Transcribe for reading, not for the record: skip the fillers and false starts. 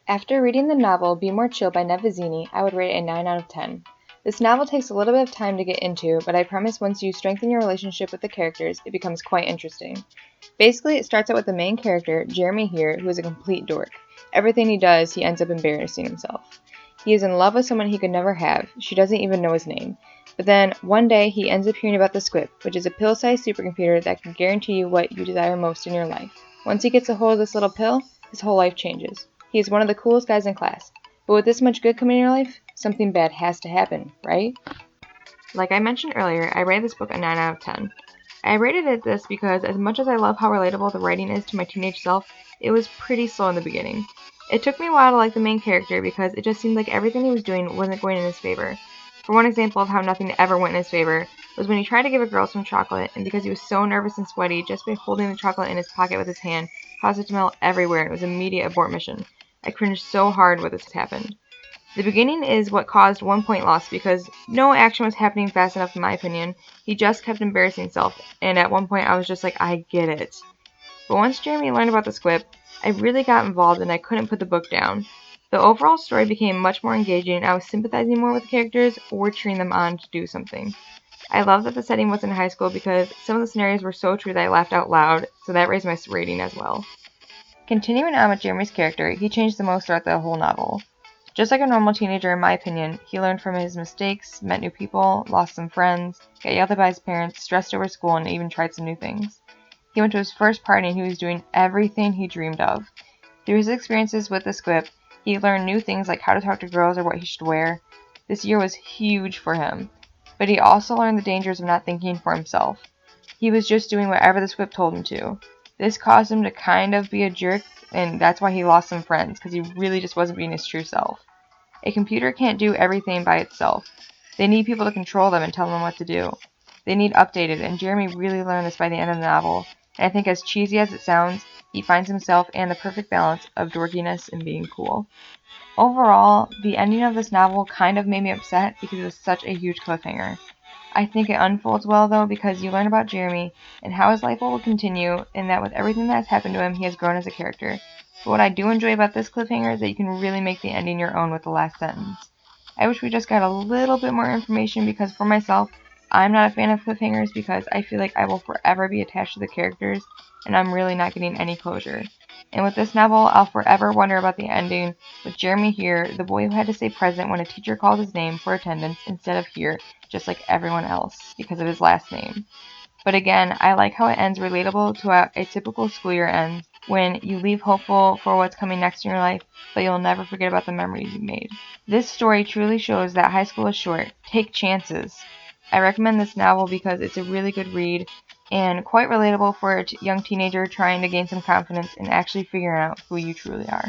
After reading the novel Be More Chill by Nev Vizzini, I would rate it a 9 out of 10. This novel takes a little bit of time to get into, but I promise once you strengthen your relationship with the characters, it becomes quite interesting. Basically, it starts out with the main character, Jeremy here, who is a complete dork. Everything he does, he ends up embarrassing himself. He is in love with someone he could never have. She doesn't even know his name. But then, one day, he ends up hearing about the Squip, which is a pill-sized supercomputer that can guarantee you what you desire most in your life. Once he gets a hold of this little pill, his whole life changes. He is one of the coolest guys in class. But with this much good coming in your life, something bad has to happen, right? Like I mentioned earlier, I rated this book a 9 out of 10. I rated it this because as much as I love how relatable the writing is to my teenage self, it was pretty slow in the beginning. It took me a while to like the main character because it just seemed like everything he was doing wasn't going in his favor. For one example of how nothing ever went in his favor was when he tried to give a girl some chocolate, and because he was so nervous and sweaty, just by holding the chocolate in his pocket with his hand caused it to melt everywhere and it was an immediate abort mission. I cringed so hard when this happened. The beginning is what caused 1 point loss because no action was happening fast enough in my opinion. He just kept embarrassing himself, and at one point I was just like, I get it. But once Jeremy learned about the Squip, I really got involved and I couldn't put the book down. The overall story became much more engaging and I was sympathizing more with the characters or cheering them on to do something. I love that the setting was in high school because some of the scenarios were so true that I laughed out loud, so that raised my rating as well. Continuing on with Jeremy's character, he changed the most throughout the whole novel. Just like a normal teenager, in my opinion, he learned from his mistakes, met new people, lost some friends, got yelled at by his parents, stressed over school, and even tried some new things. He went to his first party and he was doing everything he dreamed of. Through his experiences with the Squip, he learned new things like how to talk to girls or what he should wear. This year was huge for him, but he also learned the dangers of not thinking for himself. He was just doing whatever the Squip told him to. This caused him to kind of be a jerk, and that's why he lost some friends, because he really just wasn't being his true self. A computer can't do everything by itself. They need people to control them and tell them what to do. They need updated, and Jeremy really learned this by the end of the novel, and I think as cheesy as it sounds, he finds himself and the perfect balance of dorkiness and being cool. Overall, the ending of this novel kind of made me upset because it was such a huge cliffhanger. I think it unfolds well though because you learn about Jeremy and how his life will continue and that with everything that has happened to him he has grown as a character. But what I do enjoy about this cliffhanger is that you can really make the ending your own with the last sentence. I wish we just got a little bit more information because for myself, I'm not a fan of cliffhangers because I feel like I will forever be attached to the characters and I'm really not getting any closure. And with this novel, I'll forever wonder about the ending with Jeremy here, the boy who had to stay present when a teacher called his name for attendance instead of here, just like everyone else, because of his last name. But again, I like how it ends relatable to how a typical school year ends, when you leave hopeful for what's coming next in your life, but you'll never forget about the memories you made. This story truly shows that high school is short. Take chances. I recommend this novel because it's a really good read and quite relatable for a young teenager trying to gain some confidence and actually figuring out who you truly are.